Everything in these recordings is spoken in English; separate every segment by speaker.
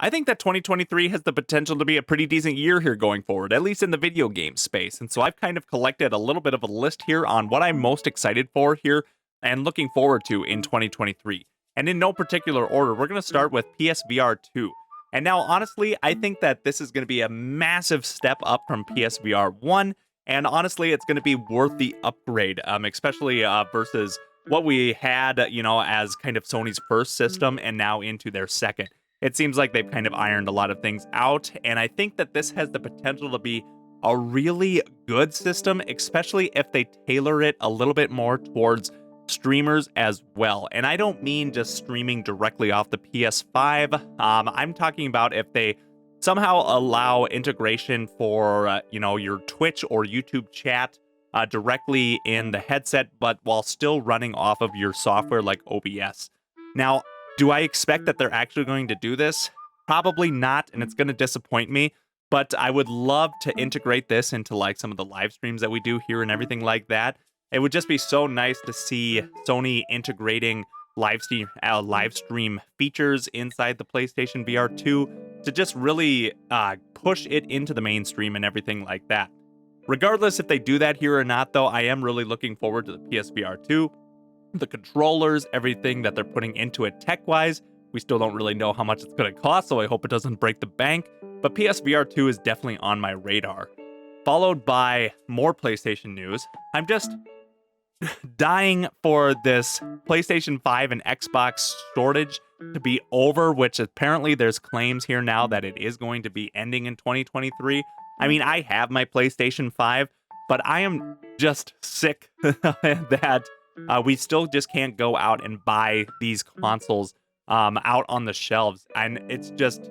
Speaker 1: I think that 2023 has the potential to be a pretty decent year here going forward, at least in the video game space. And so I've kind of collected a little bit of a list here on what I'm most excited for here and looking forward to in 2023. And in no particular order, we're going to start with PSVR 2. And now, honestly, I think that this is going to be a massive step up from PSVR 1. And honestly, it's going to be worth the upgrade, especially versus what we had, as kind of Sony's first system and now into their second. It seems like they've kind of ironed a lot of things out. And I think that this has the potential to be a really good system, especially if they tailor it a little bit more towards streamers as well. And I don't mean just streaming directly off the PS5. I'm talking about if they somehow allow integration for, your Twitch or YouTube chat directly in the headset, but while still running off of your software like OBS. Now, do I expect that they're actually going to do this? Probably not, and it's going to disappoint me. But I would love to integrate this into like some of the live streams that we do here and everything like that. It would just be so nice to see Sony integrating live stream features inside the PlayStation VR 2 to just really push it into the mainstream and everything like that. Regardless if they do that here or not, though, I am really looking forward to the PSVR 2. The controllers, everything that they're putting into it tech-wise. We still don't really know how much it's going to cost, so I hope it doesn't break the bank. But PSVR 2 is definitely on my radar. Followed by more PlayStation news. I'm just dying for this PlayStation 5 and Xbox shortage to be over, which apparently there's claims here now that it is going to be ending in 2023. I mean, I have my PlayStation 5, but I am just sick that we still just can't go out and buy these consoles out on the shelves, and it's just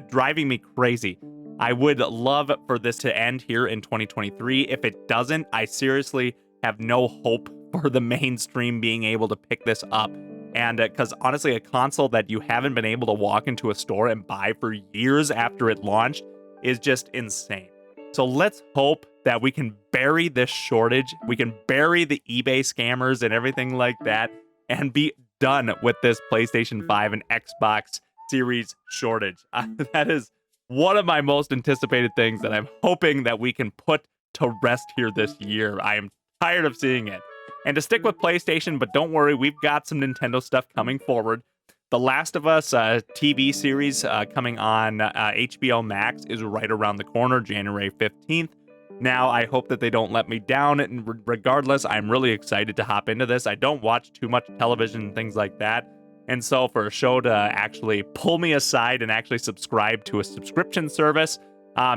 Speaker 1: driving me crazy. I would love for this to end here in 2023. If it doesn't, I seriously have no hope for the mainstream being able to pick this up. And because honestly, a console that you haven't been able to walk into a store and buy for years after it launched is just insane. So let's hope that we can bury this shortage. We can bury the eBay scammers and everything like that and be done with this PlayStation 5 and Xbox Series shortage. That is one of my most anticipated things that I'm hoping that we can put to rest here this year. I am tired of seeing it. And to stick with PlayStation, but don't worry, we've got some Nintendo stuff coming forward. The Last of Us TV series coming on HBO Max is right around the corner, January 15th. Now, I hope that they don't let me down. And regardless, I'm really excited to hop into this. I don't watch too much television and things like that. And so for a show to actually pull me aside and actually subscribe to a subscription service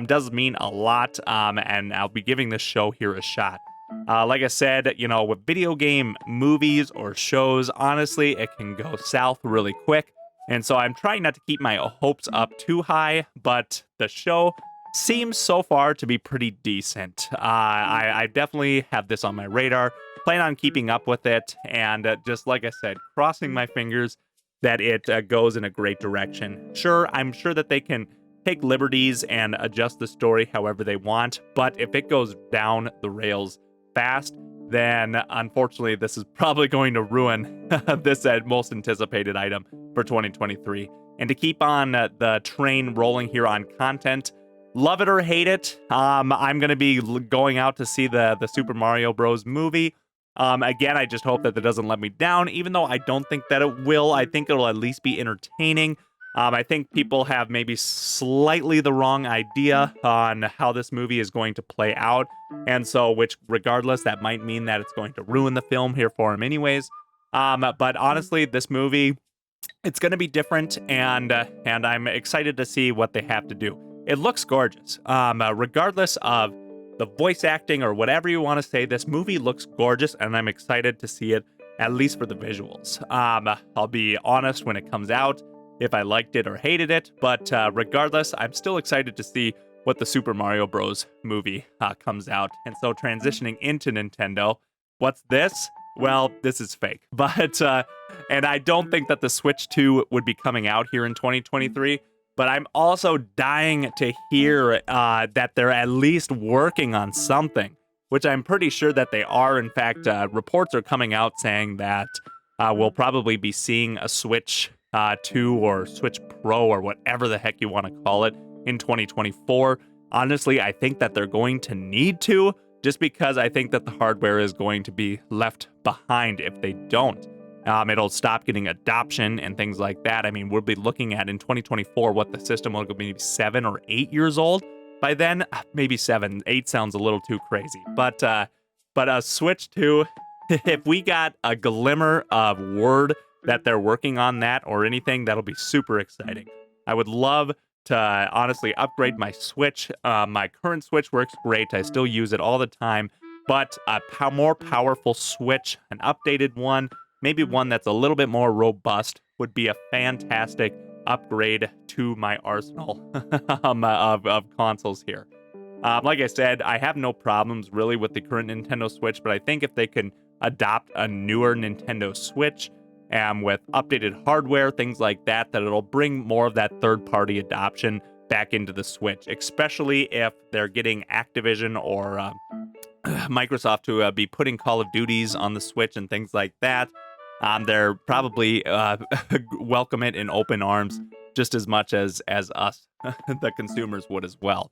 Speaker 1: does mean a lot. And I'll be giving this show here a shot. Like I said, with video game movies or shows, honestly, it can go south really quick. And so I'm trying not to keep my hopes up too high, but the show seems so far to be pretty decent. I definitely have this on my radar, plan on keeping up with it, and just like I said, crossing my fingers that it goes in a great direction. Sure, I'm sure that they can take liberties and adjust the story however they want, but if it goes down the rails fast, then unfortunately this is probably going to ruin this most anticipated item for 2023. And to keep on the train rolling here on content, love it or hate it, I'm going to be going out to see the Super Mario Bros. Movie. Again, I just hope that it doesn't let me down, even though I don't think that it will. I think it'll at least be entertaining. I think people have maybe slightly the wrong idea on how this movie is going to play out. And so, which regardless, that might mean that it's going to ruin the film here for him anyways. But honestly, this movie, it's going to be different, and I'm excited to see what they have to do. It looks gorgeous. Regardless of the voice acting or whatever you want to say, this movie looks gorgeous, and I'm excited to see it, at least for the visuals. I'll be honest when it comes out, if I liked it or hated it, but regardless, I'm still excited to see what the Super Mario Bros. Movie comes out. And so transitioning into Nintendo, what's this? Well, this is fake. But, and I don't think that the Switch 2 would be coming out here in 2023, but I'm also dying to hear that they're at least working on something, which I'm pretty sure that they are. In fact, reports are coming out saying that we'll probably be seeing a Switch 2 or Switch Pro or whatever the heck you want to call it in 2024. Honestly, I think that they're going to need to, just because I think that the hardware is going to be left behind if they don't. It'll stop getting adoption and things like that. I mean, we'll be looking at in 2024 what the system will be 7 or 8 years old. By then, maybe 7. 8 sounds a little too crazy. But a Switch 2, if we got a glimmer of word that they're working on that or anything, that'll be super exciting. I would love to honestly upgrade my Switch. My current Switch works great. I still use it all the time. But a more powerful Switch, an updated one, maybe one that's a little bit more robust, would be a fantastic upgrade to my arsenal of consoles here. Like I said, I have no problems really with the current Nintendo Switch, but I think if they can adopt a newer Nintendo Switch with updated hardware, things like that, that it'll bring more of that third-party adoption back into the Switch, especially if they're getting Activision or Microsoft to be putting Call of Duties on the Switch and things like that. They're probably welcome it in open arms just as much as us, the consumers, would as well.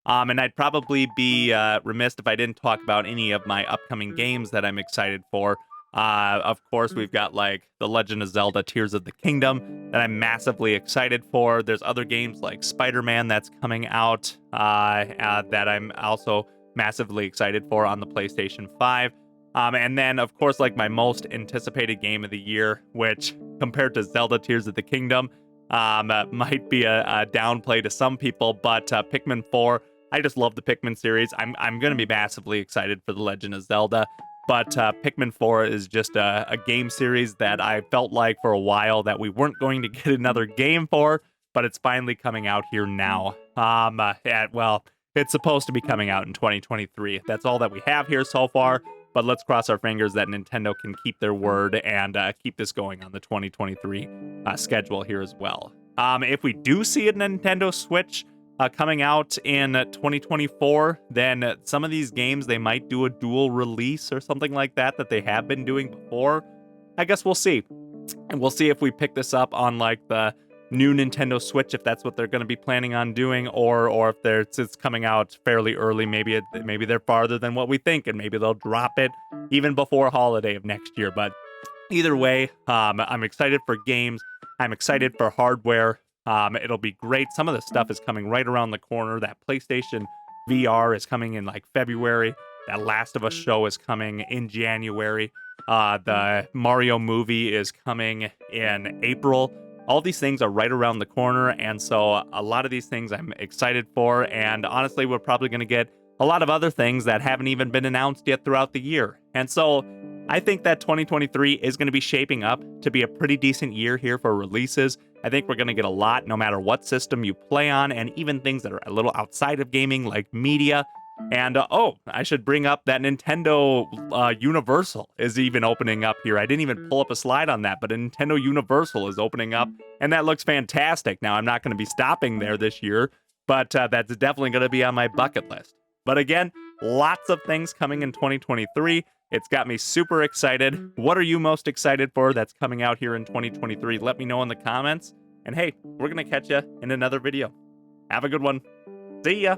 Speaker 1: And I'd probably be remiss if I didn't talk about any of my upcoming games that I'm excited for. Of course, we've got like The Legend of Zelda Tears of the Kingdom that I'm massively excited for. There's other games like Spider-Man that's coming out that I'm also massively excited for on the PlayStation 5. And then, of course, like my most anticipated game of the year, which compared to Zelda Tears of the Kingdom, might be a downplay to some people, but Pikmin 4, I just love the Pikmin series. I'm going to be massively excited for The Legend of Zelda, but Pikmin 4 is just a game series that I felt like for a while that we weren't going to get another game for, but it's finally coming out here now. Well, it's supposed to be coming out in 2023. That's all that we have here so far. But let's cross our fingers that Nintendo can keep their word and keep this going on the 2023 schedule here as well. If we do see a Nintendo Switch coming out in 2024, then some of these games, they might do a dual release or something like that they have been doing before. I guess we'll see. And we'll see if we pick this up on like the new Nintendo Switch, if that's what they're going to be planning on doing, or if it's coming out fairly early. Maybe they're farther than what we think, and maybe they'll drop it even before holiday of next year. But either way, I'm excited for games. I'm excited for hardware. It'll be great. Some of the stuff is coming right around the corner. That PlayStation VR is coming in like February. That Last of Us show is coming in January. The Mario movie is coming in April. All these things are right around the corner, and so a lot of these things I'm excited for, and honestly, we're probably going to get a lot of other things that haven't even been announced yet throughout the year. And so I think that 2023 is going to be shaping up to be a pretty decent year here for releases. I think we're going to get a lot no matter what system you play on, and even things that are a little outside of gaming like media. And I should bring up that Nintendo Universal is even opening up here. I didn't even pull up a slide on that, but a Nintendo Universal is opening up, and that looks fantastic. Now, I'm not going to be stopping there this year, but that's definitely going to be on my bucket list. But again, lots of things coming in 2023. It's got me super excited. What are you most excited for that's coming out here in 2023? Let me know in the comments. And hey, we're going to catch you in another video. Have a good one. See ya.